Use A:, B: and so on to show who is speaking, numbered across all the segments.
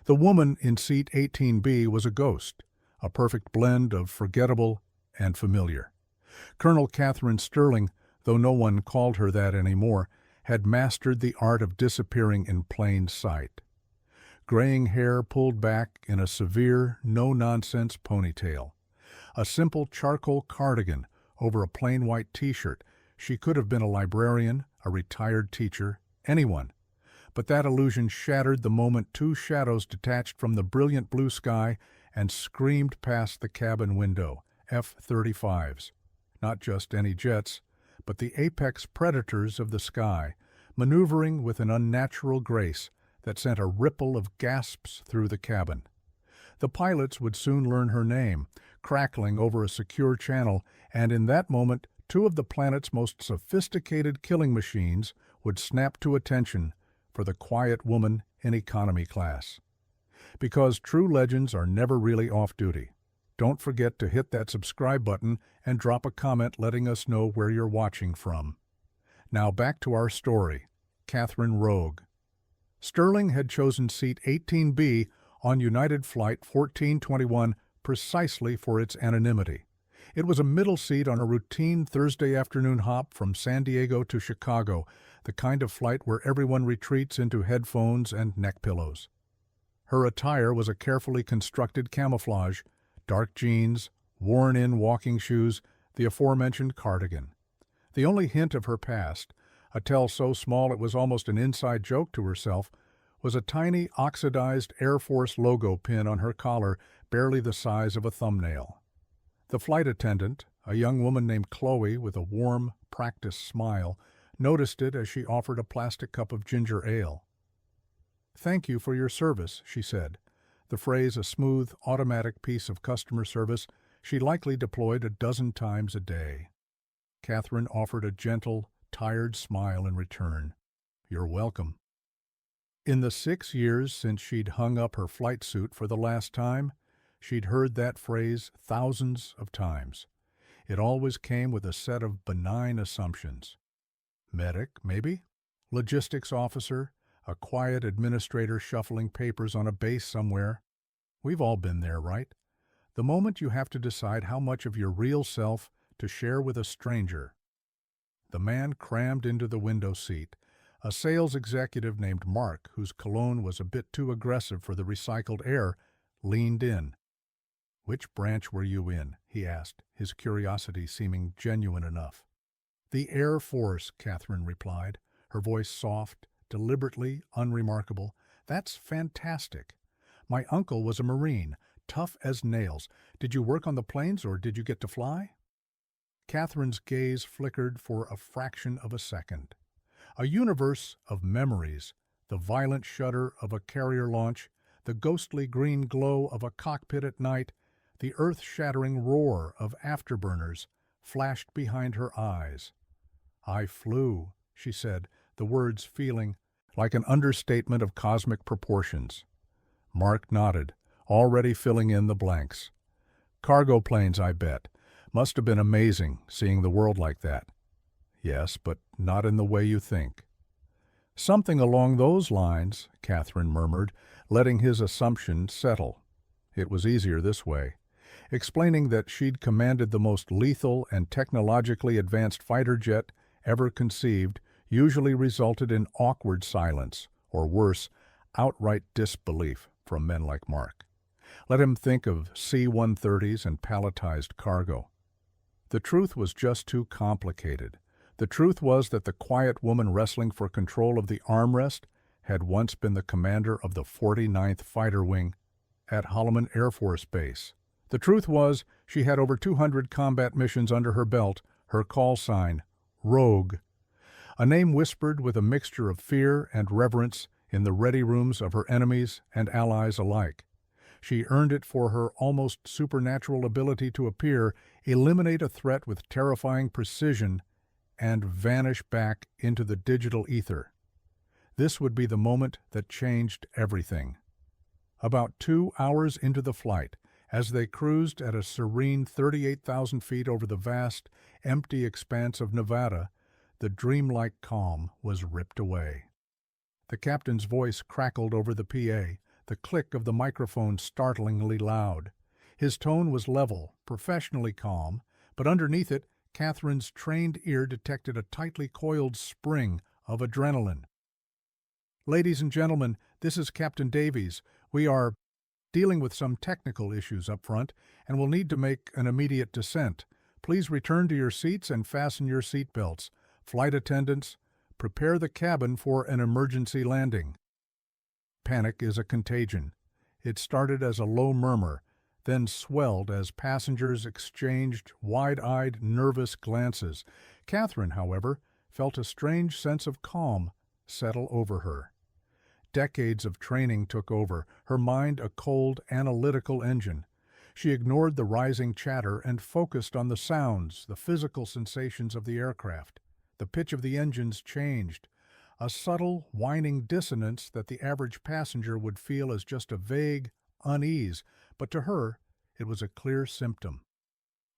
A: The woman in seat 18B was a ghost, a perfect blend of forgettable and familiar. Colonel Catherine Sterling, though no one called her that anymore, had mastered the art of disappearing in plain sight. Graying hair pulled back in a severe, no-nonsense ponytail. A simple charcoal cardigan over a plain white T-shirt. She could have been a librarian, a retired teacher, anyone. But that illusion shattered the moment two shadows detached from the brilliant blue sky and screamed past the cabin window, F-35s. Not just any jets, but the apex predators of the sky, maneuvering with an unnatural grace that sent a ripple of gasps through the cabin. The pilots would soon learn her name, crackling over a secure channel, and in that moment, two of the planet's most sophisticated killing machines would snap to attention for the quiet woman in economy class. Because true legends are never really off-duty. Don't forget to hit that subscribe button and drop a comment letting us know where you're watching from. Now back to our story, Catherine Rogue. Sterling had chosen seat 18B on United Flight 1421 precisely for its anonymity. It was a middle seat on a routine Thursday afternoon hop from San Diego to Chicago, the kind of flight where everyone retreats into headphones and neck pillows. Her attire was a carefully constructed camouflage, dark jeans, worn-in walking shoes, the aforementioned cardigan. The only hint of her past, a tell so small it was almost an inside joke to herself, was a tiny oxidized Air Force logo pin on her collar, barely the size of a thumbnail. The flight attendant, a young woman named Chloe with a warm, practiced smile, noticed it as she offered a plastic cup of ginger ale. "Thank you for your service," she said, the phrase a smooth, automatic piece of customer service she likely deployed a dozen times a day. Catherine offered a gentle, tired smile in return. "You're welcome." In the 6 years since she'd hung up her flight suit for the last time, she'd heard that phrase thousands of times. It always came with a set of benign assumptions. Medic, maybe? Logistics officer? A quiet administrator shuffling papers on a base somewhere? We've all been there, right? The moment you have to decide how much of your real self to share with a stranger. The man crammed into the window seat, a sales executive named Mark, whose cologne was a bit too aggressive for the recycled air, leaned in. "Which branch were you in?" he asked, his curiosity seeming genuine enough. "The Air Force," Catherine replied, her voice soft, deliberately unremarkable. "That's fantastic. My uncle was a Marine, tough as nails. Did you work on the planes or did you get to fly?" Catherine's gaze flickered for a fraction of a second. A universe of memories, the violent shudder of a carrier launch, the ghostly green glow of a cockpit at night, the earth-shattering roar of afterburners, flashed behind her eyes. "I flew," she said, the words feeling like an understatement of cosmic proportions. Mark nodded, already filling in the blanks. "Cargo planes, I bet. Must have been amazing, seeing the world like that." "Yes, but not in the way you think." "Something along those lines," Catherine murmured, letting his assumption settle. It was easier this way. Explaining that she'd commanded the most lethal and technologically advanced fighter jet ever conceived usually resulted in awkward silence, or worse, outright disbelief from men like Mark. Let him think of C-130s and palletized cargo. The truth was just too complicated. The truth was that the quiet woman wrestling for control of the armrest had once been the commander of the 49th Fighter Wing at Holloman Air Force Base. The truth was she had over 200 combat missions under her belt, her call sign, Rogue, a name whispered with a mixture of fear and reverence in the ready rooms of her enemies and allies alike. She earned it for her almost supernatural ability to appear, eliminate a threat with terrifying precision, and vanish back into the digital ether. This would be the moment that changed everything. About 2 hours into the flight, as they cruised at a serene 38,000 feet over the vast, empty expanse of Nevada, the dreamlike calm was ripped away. The captain's voice crackled over the PA, the click of the microphone startlingly loud. His tone was level, professionally calm, but underneath it, Catherine's trained ear detected a tightly coiled spring of adrenaline. "Ladies and gentlemen, this is Captain Davies. We are dealing with some technical issues up front and will need to make an immediate descent. Please return to your seats and fasten your seat belts. Flight attendants, prepare the cabin for an emergency landing." Panic is a contagion. It started as a low murmur, then swelled as passengers exchanged wide-eyed, nervous glances. Catherine, however, felt a strange sense of calm settle over her. Decades of training took over, her mind a cold, analytical engine. She ignored the rising chatter and focused on the sounds, the physical sensations of the aircraft. The pitch of the engines changed, a subtle, whining dissonance that the average passenger would feel as just a vague unease, but to her it was a clear symptom.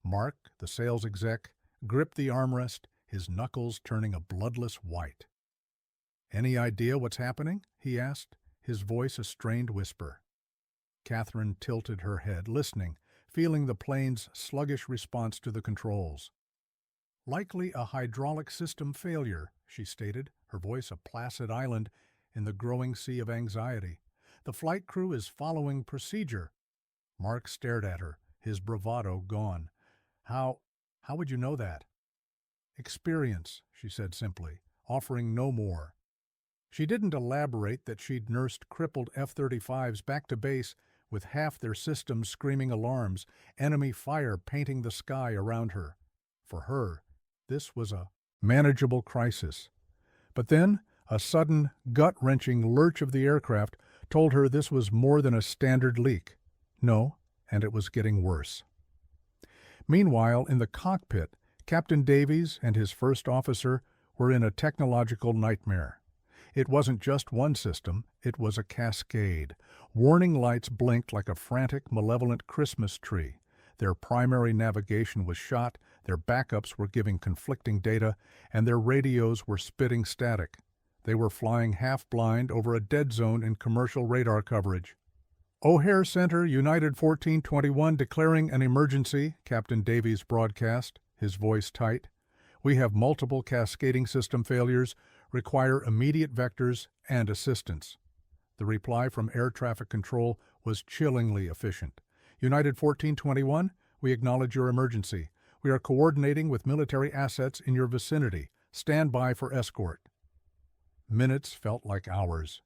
A: Mark, the sales exec, gripped the armrest, his knuckles turning a bloodless white. "Any idea what's happening?" he asked, his voice a strained whisper. Catherine tilted her head, listening, feeling the plane's sluggish response to the controls. "Likely a hydraulic system failure," she stated, her voice a placid island in the growing sea of anxiety. "The flight crew is following procedure." Mark stared at her, his bravado gone. How would you know that?" "Experience," she said simply, offering no more. She didn't elaborate that she'd nursed crippled F-35s back to base with half their systems screaming alarms, enemy fire painting the sky around her. For her, this was a manageable crisis. But then, a sudden, gut-wrenching lurch of the aircraft told her this was more than a standard leak. No, and it was getting worse. Meanwhile, in the cockpit, Captain Davies and his first officer were in a technological nightmare. It wasn't just one system, it was a cascade. Warning lights blinked like a frantic, malevolent Christmas tree. Their primary navigation was shot, their backups were giving conflicting data, and their radios were spitting static. They were flying half-blind over a dead zone in commercial radar coverage. "O'Hare Center, United 1421 declaring an emergency," Captain Davies broadcast, his voice tight. "We have multiple cascading system failures, require immediate vectors and assistance." The reply from air traffic control was chillingly efficient. "United 1421, we acknowledge your emergency. We are coordinating with military assets in your vicinity. Stand by for escort." Minutes felt like hours.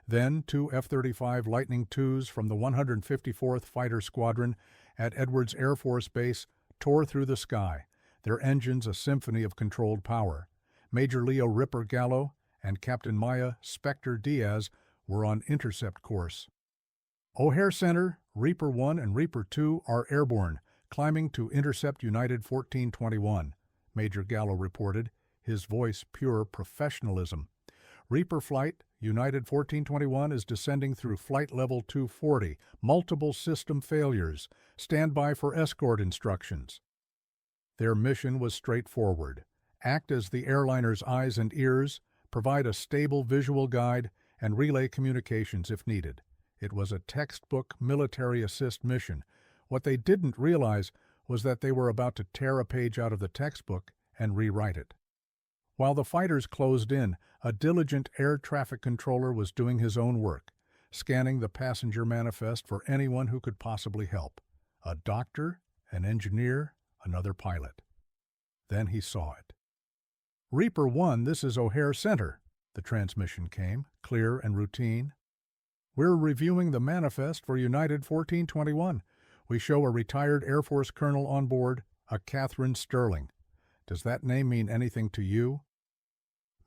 A: Then 2 F-35 Lightning IIs from the 154th Fighter Squadron at Edwards Air Force Base tore through the sky, their engines a symphony of controlled power. Major Leo "Ripper" Gallo and Captain Maya "Spectre" Diaz were on intercept course. "O'Hare Center, Reaper 1 and Reaper 2 are airborne, climbing to intercept United 1421, Major Gallo reported, his voice pure professionalism. "Reaper flight, United 1421 is descending through flight level 240, multiple system failures. Stand by for escort instructions." Their mission was straightforward. Act as the airliner's eyes and ears, provide a stable visual guide, and relay communications if needed. It was a textbook military assist mission. What they didn't realize was that they were about to tear a page out of the textbook and rewrite it. While the fighters closed in, a diligent air traffic controller was doing his own work, scanning the passenger manifest for anyone who could possibly help. A doctor, an engineer, another pilot. Then he saw it. "Reaper 1, this is O'Hare Center," the transmission came, clear and routine. "We're reviewing the manifest for United 1421. We show a retired Air Force colonel on board, a Catherine Sterling. Does that name mean anything to you?"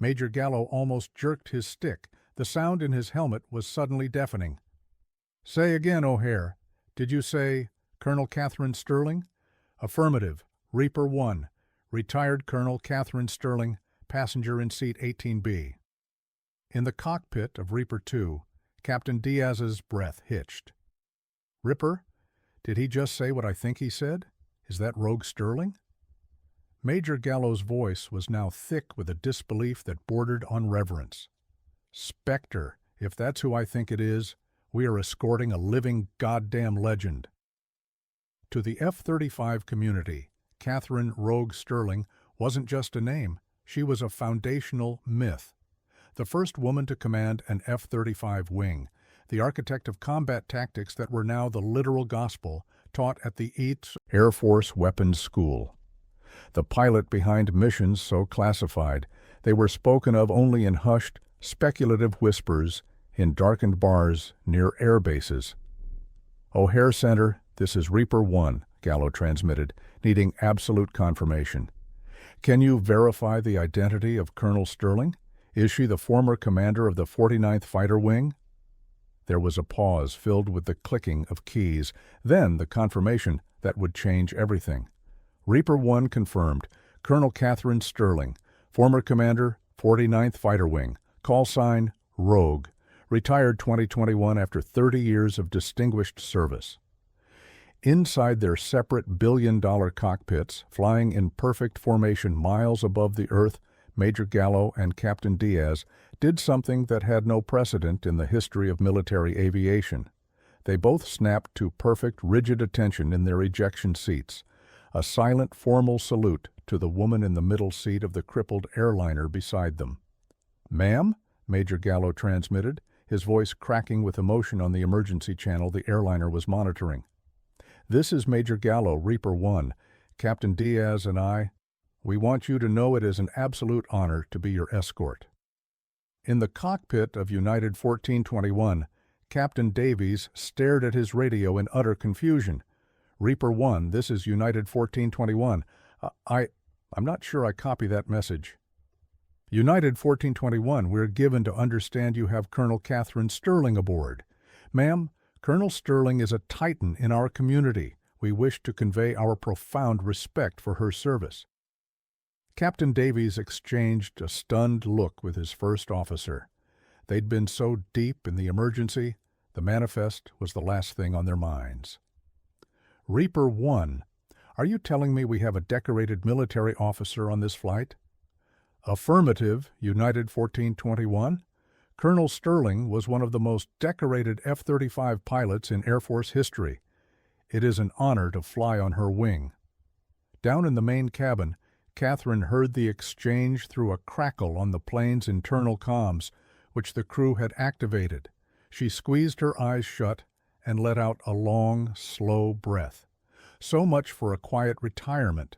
A: Major Gallo almost jerked his stick. The sound in his helmet was suddenly deafening. "Say again, O'Hare. Did you say Colonel Catherine Sterling?" "Affirmative. Reaper 1. Retired Colonel Catherine Sterling, passenger in seat 18B. In the cockpit of Reaper 2, Captain Diaz's breath hitched. "Ripper, did he just say what I think he said? Is that Rogue Sterling?" Major Gallo's voice was now thick with a disbelief that bordered on reverence. "Spectre, if that's who I think it is, We are escorting a living goddamn legend." To the F-35 community, Catherine Rogue Sterling wasn't just a name, she was a foundational myth. The first woman to command an F-35 wing, the architect of combat tactics that were now the literal gospel, taught at the EATS Air Force Weapons School. The pilot behind missions so classified, they were spoken of only in hushed, speculative whispers in darkened bars near air bases. "O'Hare Center, this is Reaper 1, Gallo transmitted, needing absolute confirmation. "Can you verify the identity of Colonel Sterling? Is she the former commander of the 49th Fighter Wing?" There was a pause filled with the clicking of keys, then the confirmation that would change everything. "Reaper 1 confirmed. Colonel Catherine Sterling, former commander, 49th Fighter Wing, call sign Rogue, retired 2021 after 30 years of distinguished service." Inside their separate billion-dollar cockpits, flying in perfect formation miles above the Earth, Major Gallo and Captain Diaz did something that had no precedent in the history of military aviation. They both snapped to perfect, rigid attention in their ejection seats, a silent, formal salute to the woman in the middle seat of the crippled airliner beside them. "Ma'am?" Major Gallo transmitted, his voice cracking with emotion on the emergency channel the airliner was monitoring. "This is Major Gallo, Reaper 1. Captain Diaz and we want you to know it is an absolute honor to be your escort." In the cockpit of United 1421, Captain Davies stared at his radio in utter confusion. "Reaper 1, this is United 1421. I'm not sure I copy that message." "United 1421, we're given to understand you have Colonel Catherine Sterling aboard. Ma'am, Colonel Sterling is a titan in our community. We wish to convey our profound respect for her service." Captain Davies exchanged a stunned look with his first officer. They'd been so deep in the emergency, the manifest was the last thing on their minds. "Reaper 1, are you telling me we have a decorated military officer on this flight?" "Affirmative, United 1421. Colonel Sterling was one of the most decorated F-35 pilots in Air Force history. It is an honor to fly on her wing." Down in the main cabin, Catherine heard the exchange through a crackle on the plane's internal comms, which the crew had activated. She squeezed her eyes shut and let out a long, slow breath. So much for a quiet retirement.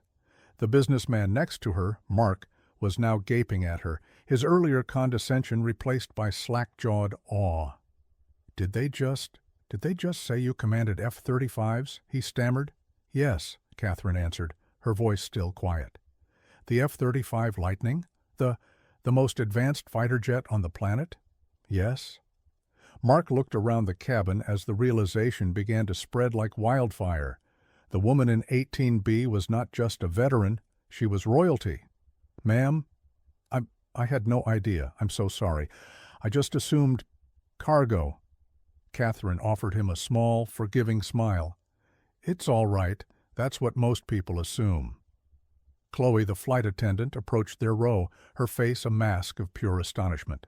A: The businessman next to her, Mark, was now gaping at her, his earlier condescension replaced by slack-jawed awe. Did they just say you commanded F-35s?" he stammered. "Yes," Catherine answered, her voice still quiet. "The F-35 Lightning? The most advanced fighter jet on the planet?" "Yes." Mark looked around the cabin as the realization began to spread like wildfire. The woman in 18B was not just a veteran, she was royalty. "Ma'am, I had no idea. I'm so sorry. I just assumed cargo." Catherine offered him a small, forgiving smile. "It's all right. That's what most people assume." Chloe, the flight attendant, approached their row, her face a mask of pure astonishment.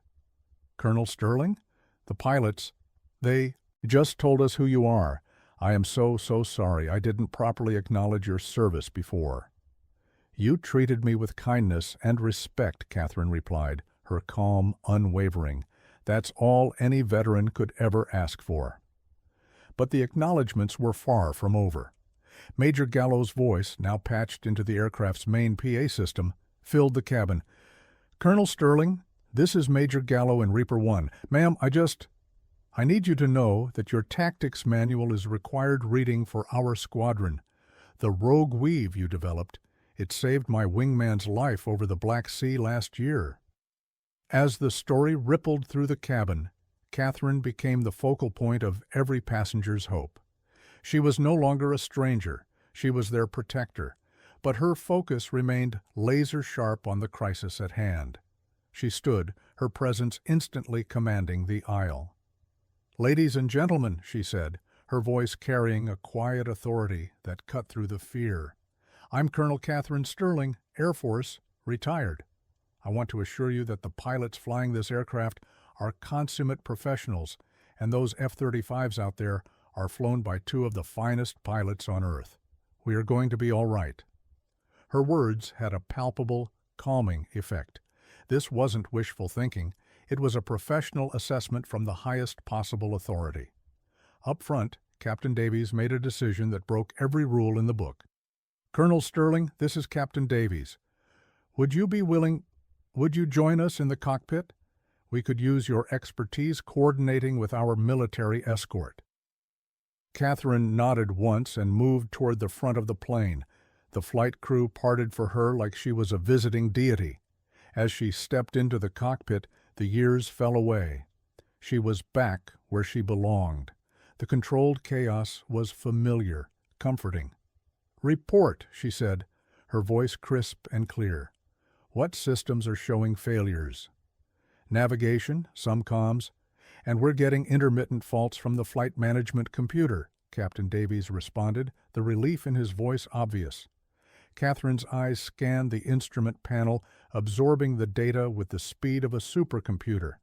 A: "Colonel Sterling? The pilots, they just told us who you are. I am so sorry. I didn't properly acknowledge your service before." "You treated me with kindness and respect," Catherine replied, her calm unwavering. "That's all any veteran could ever ask for." But the acknowledgments were far from over. Major Gallo's voice, now patched into the aircraft's main PA system, filled the cabin. "Colonel Sterling, this is Major Gallo in Reaper 1. Ma'am, I need you to know that your tactics manual is required reading for our squadron. The rogue weave you developed, it saved my wingman's life over the Black Sea last year." As the story rippled through the cabin, Catherine became the focal point of every passenger's hope. She was no longer a stranger, she was their protector, but her focus remained laser-sharp on the crisis at hand. She stood, her presence instantly commanding the aisle. "Ladies and gentlemen," she said, her voice carrying a quiet authority that cut through the fear. "I'm Colonel Catherine Sterling, Air Force, retired. I want to assure you that the pilots flying this aircraft are consummate professionals, and those F-35s out there are flown by two of the finest pilots on Earth. We are going to be all right." Her words had a palpable, calming effect. This wasn't wishful thinking. It was a professional assessment from the highest possible authority. Up front, Captain Davies made a decision that broke every rule in the book. "Colonel Sterling, this is Captain Davies. Would you join us in the cockpit? We could use your expertise coordinating with our military escort." Catherine nodded once and moved toward the front of the plane. The flight crew parted for her like she was a visiting deity. As she stepped into the cockpit, the years fell away. She was back where she belonged. The controlled chaos was familiar, comforting. "Report," she said, her voice crisp and clear. "What systems are showing failures?" "Navigation, some comms, and we're getting intermittent faults from the flight management computer," Captain Davies responded, the relief in his voice obvious. Catherine's eyes scanned the instrument panel, absorbing the data with the speed of a supercomputer.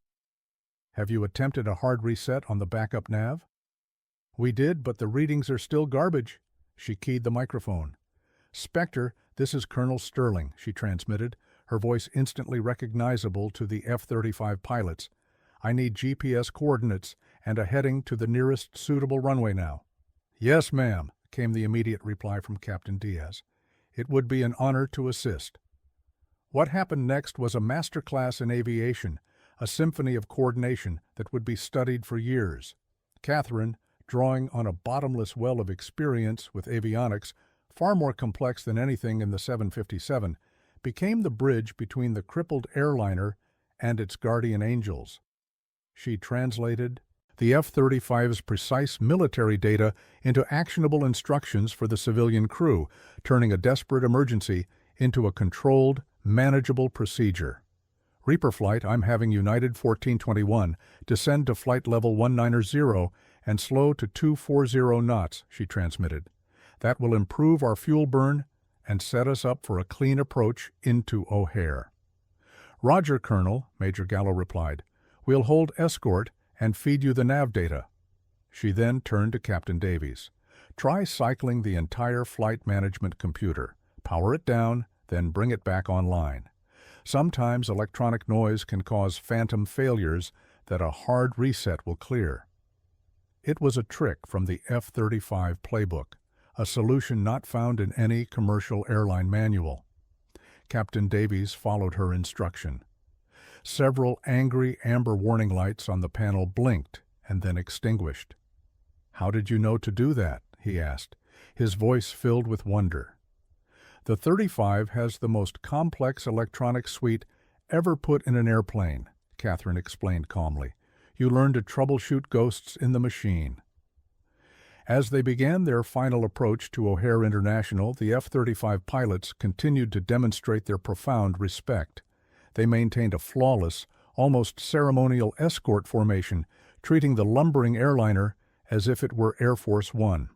A: "Have you attempted a hard reset on the backup nav?" "We did, but the readings are still garbage." She keyed the microphone. "Spectre, this is Colonel Sterling," she transmitted, her voice instantly recognizable to the F-35 pilots. "I need GPS coordinates and a heading to the nearest suitable runway now." "Yes, ma'am," came the immediate reply from Captain Diaz. "It would be an honor to assist." What happened next was a masterclass in aviation, a symphony of coordination that would be studied for years. Catherine, drawing on a bottomless well of experience with avionics, far more complex than anything in the 757, became the bridge between the crippled airliner and its guardian angels. She translated the F-35's precise military data into actionable instructions for the civilian crew, turning a desperate emergency into a controlled, manageable procedure. "Reaper flight, I'm having United 1421 descend to flight level 190 and slow to 240 knots," she transmitted. "That will improve our fuel burn and set us up for a clean approach into O'Hare." "Roger, Colonel," Major Gallo replied. "We'll hold escort and feed you the nav data." She then turned to Captain Davies. "Try cycling the entire flight management computer. Power it down, then bring it back online. Sometimes electronic noise can cause phantom failures that a hard reset will clear." It was a trick from the F-35 playbook, a solution not found in any commercial airline manual. Captain Davies followed her instruction. Several angry amber warning lights on the panel blinked and then extinguished. "How did you know to do that?" he asked, his voice filled with wonder. "The 35 has the most complex electronic suite ever put in an airplane," Catherine explained calmly. "You learn to troubleshoot ghosts in the machine." As they began their final approach to O'Hare International, the F-35 pilots continued to demonstrate their profound respect. They maintained a flawless, almost ceremonial escort formation, treating the lumbering airliner as if it were Air Force One.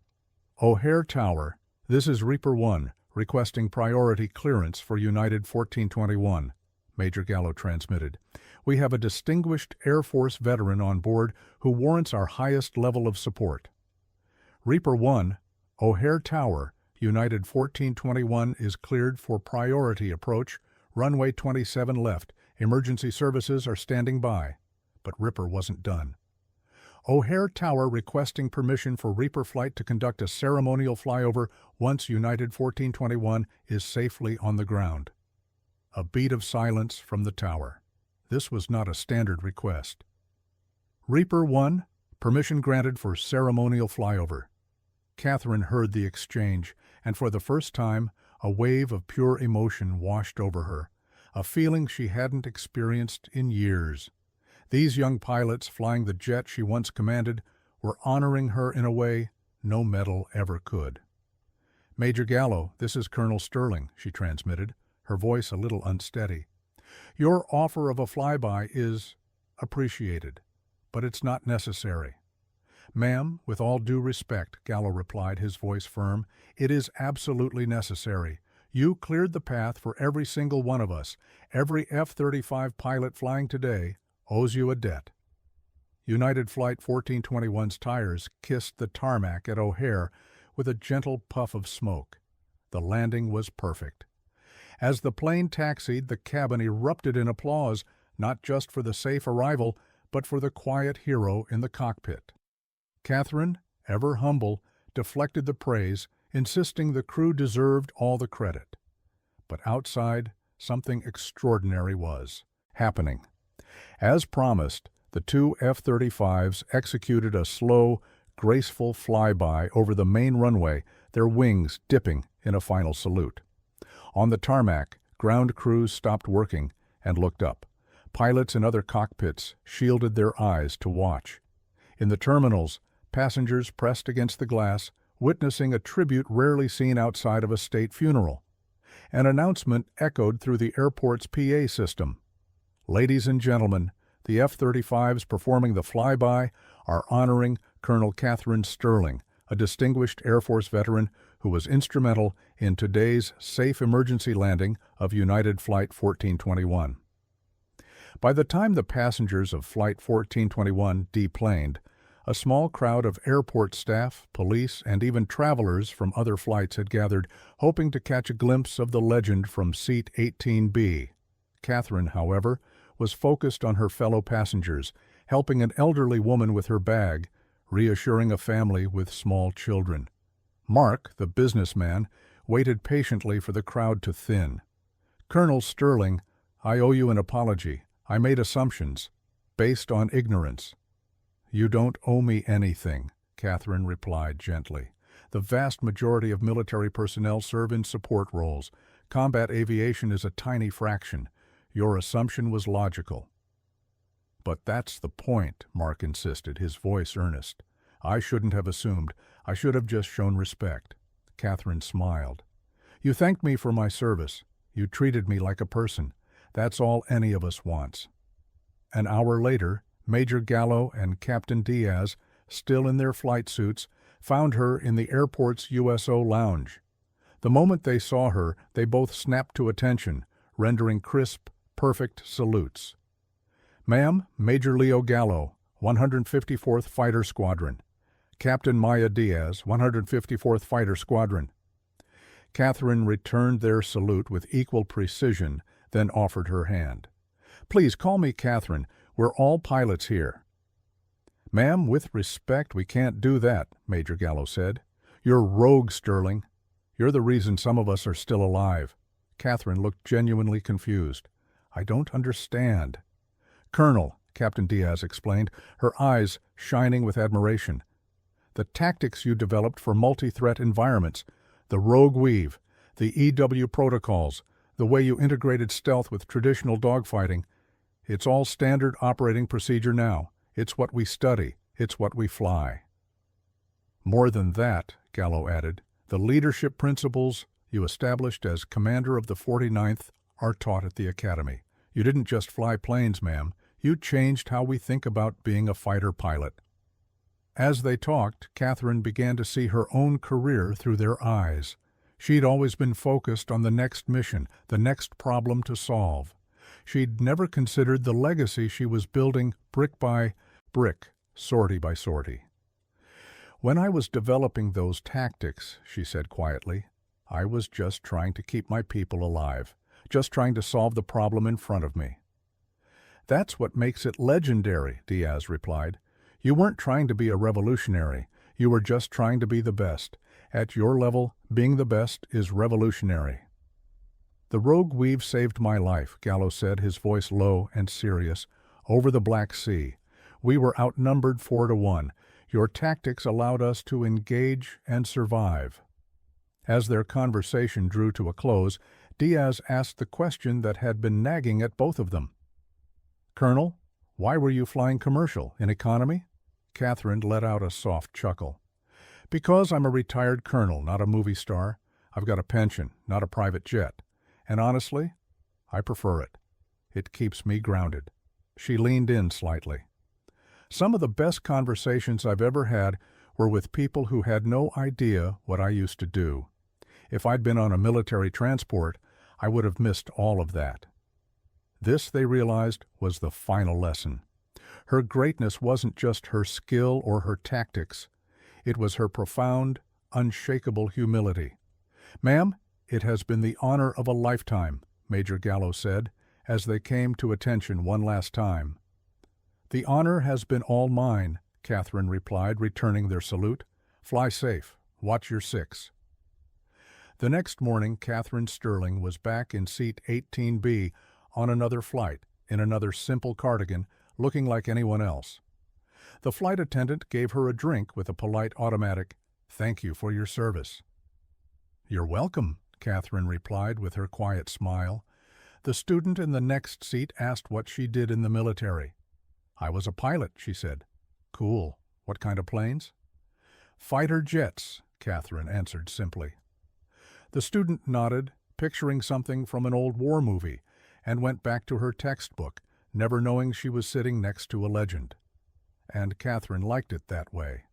A: "O'Hare Tower, this is Reaper 1, requesting priority clearance for United 1421, Major Gallo transmitted. "We have a distinguished Air Force veteran on board who warrants our highest level of support." "Reaper 1, O'Hare Tower, United 1421 is cleared for priority approach, runway 27 left. Emergency services are standing by." But Ripper wasn't done. "O'Hare Tower requesting permission for Reaper flight to conduct a ceremonial flyover once United 1421 is safely on the ground." A beat of silence from the tower. This was not a standard request. "Reaper 1, permission granted for ceremonial flyover." Catherine heard the exchange, and for the first time, a wave of pure emotion washed over her, a feeling she hadn't experienced in years. These young pilots flying the jet she once commanded were honoring her in a way no medal ever could. "Major Gallo, this is Colonel Sterling," she transmitted, her voice a little unsteady. "Your offer of a flyby is appreciated, but it's not necessary." "Ma'am, with all due respect," Gallo replied, his voice firm, "it is absolutely necessary. You cleared the path for every single one of us. Every F-35 pilot flying today owes you a debt." United Flight 1421's tires kissed the tarmac at O'Hare with a gentle puff of smoke. The landing was perfect. As the plane taxied, the cabin erupted in applause, not just for the safe arrival, but for the quiet hero in the cockpit. Catherine, ever humble, deflected the praise, insisting the crew deserved all the credit. But outside, something extraordinary was happening. As promised, the two F-35s executed a slow, graceful flyby over the main runway, their wings dipping in a final salute. On the tarmac, ground crews stopped working and looked up. Pilots in other cockpits shielded their eyes to watch. In the terminals, passengers pressed against the glass, witnessing a tribute rarely seen outside of a state funeral. An announcement echoed through the airport's PA system. Ladies and gentlemen, the F-35s performing the flyby are honoring Colonel Catherine Sterling, a distinguished Air Force veteran who was instrumental in today's safe emergency landing of United Flight 1421. By the time the passengers of Flight 1421 deplaned, a small crowd of airport staff, police, and even travelers from other flights had gathered, hoping to catch a glimpse of the legend from seat 18B. Catherine, however, was focused on her fellow passengers, helping an elderly woman with her bag, reassuring a family with small children. Mark, the businessman, waited patiently for the crowd to thin. "Colonel Sterling, I owe you an apology. I made assumptions, based on ignorance." "You don't owe me anything," Catherine replied gently. "The vast majority of military personnel serve in support roles. Combat aviation is a tiny fraction. Your assumption was logical." "But that's the point," Mark insisted, his voice earnest. "I shouldn't have assumed. I should have just shown respect." Catherine smiled. "You thanked me for my service. You treated me like a person. That's all any of us wants." An hour later, Major Gallo and Captain Diaz, still in their flight suits, found her in the airport's USO lounge. The moment they saw her, they both snapped to attention, rendering crisp, perfect salutes. "Ma'am, Major Leo Gallo, 154th Fighter Squadron. Captain Maya Diaz, 154th Fighter Squadron." Catherine returned their salute with equal precision, then offered her hand. "Please call me Catherine. We're all pilots here." "Ma'am, with respect, we can't do that," Major Gallo said. "You're rogue, Sterling. You're the reason some of us are still alive." Catherine looked genuinely confused. "I don't understand." "Colonel," Captain Diaz explained, her eyes shining with admiration, "the tactics you developed for multi-threat environments, the rogue weave, the EW protocols, the way you integrated stealth with traditional dogfighting, it's all standard operating procedure now. It's what we study. It's what we fly." "More than that," Gallo added, "the leadership principles you established as commander of the 49th are taught at the Academy. You didn't just fly planes, ma'am. You changed how we think about being a fighter pilot." As they talked, Catherine began to see her own career through their eyes. She'd always been focused on the next mission, the next problem to solve. She'd never considered the legacy she was building brick by brick, sortie by sortie. "When I was developing those tactics," she said quietly, "I was just trying to keep my people alive, just trying to solve the problem in front of me." "That's what makes it legendary," Diaz replied. "You weren't trying to be a revolutionary. You were just trying to be the best. At your level, being the best is revolutionary." "The rogue weave saved my life," Gallo said, his voice low and serious. "Over the Black Sea. We were outnumbered 4-1. Your tactics allowed us to engage and survive." As their conversation drew to a close, Diaz asked the question that had been nagging at both of them. "Colonel, why were you flying commercial, in economy?" Catherine let out a soft chuckle. "Because I'm a retired colonel, not a movie star. I've got a pension, not a private jet. And honestly, I prefer it. It keeps me grounded." She leaned in slightly. "Some of the best conversations I've ever had were with people who had no idea what I used to do. If I'd been on a military transport, I would have missed all of that." This, they realized, was the final lesson. Her greatness wasn't just her skill or her tactics. It was her profound, unshakable humility. "Ma'am, it has been the honor of a lifetime," Major Gallo said, as they came to attention one last time. "The honor has been all mine," Catherine replied, returning their salute. "Fly safe. Watch your six." The next morning, Catherine Sterling was back in seat 18B on another flight, in another simple cardigan, looking like anyone else. The flight attendant gave her a drink with a polite automatic, "Thank you for your service." "You're welcome," Catherine replied with her quiet smile. The student in the next seat asked what she did in the military. "I was a pilot," she said. "Cool. What kind of planes?" "Fighter jets," Catherine answered simply. The student nodded, picturing something from an old war movie, and went back to her textbook, never knowing she was sitting next to a legend. And Catherine liked it that way.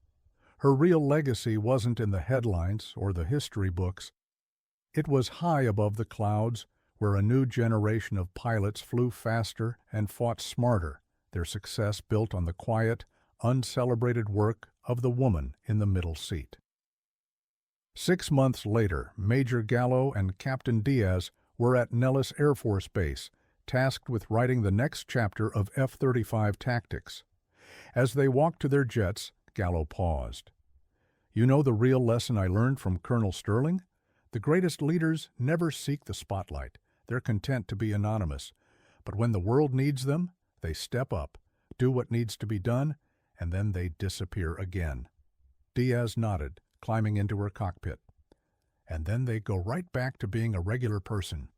A: Her real legacy wasn't in the headlines or the history books. It was high above the clouds, where a new generation of pilots flew faster and fought smarter, their success built on the quiet, uncelebrated work of the woman in the middle seat. 6 months later, Major Gallo and Captain Diaz were at Nellis Air Force Base, tasked with writing the next chapter of F-35 tactics. As they walked to their jets, Gallo paused. "You know the real lesson I learned from Colonel Sterling? The greatest leaders never seek the spotlight. They're content to be anonymous. But when the world needs them, they step up, do what needs to be done, and then they disappear again." Diaz nodded, climbing into her cockpit. "And then they go right back to being a regular person."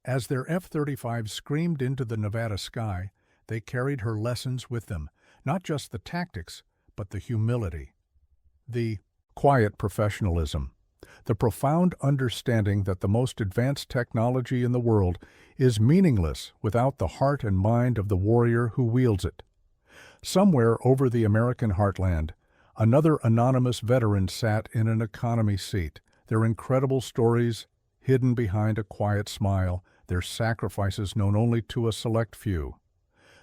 A: As their F-35 screamed into the Nevada sky, they carried her lessons with them, not just the tactics, but the humility, the quiet professionalism, the profound understanding that the most advanced technology in the world is meaningless without the heart and mind of the warrior who wields it. Somewhere over the American heartland, another anonymous veteran sat in an economy seat, their incredible stories hidden behind a quiet smile, their sacrifices known only to a select few.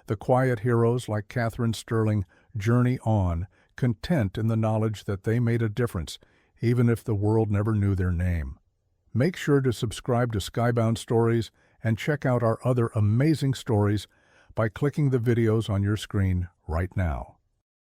A: The quiet heroes like Catherine Sterling journey on, content in the knowledge that they made a difference, even if the world never knew their name. Make sure to subscribe to Skybound Stories and check out our other amazing stories by clicking the videos on your screen right now.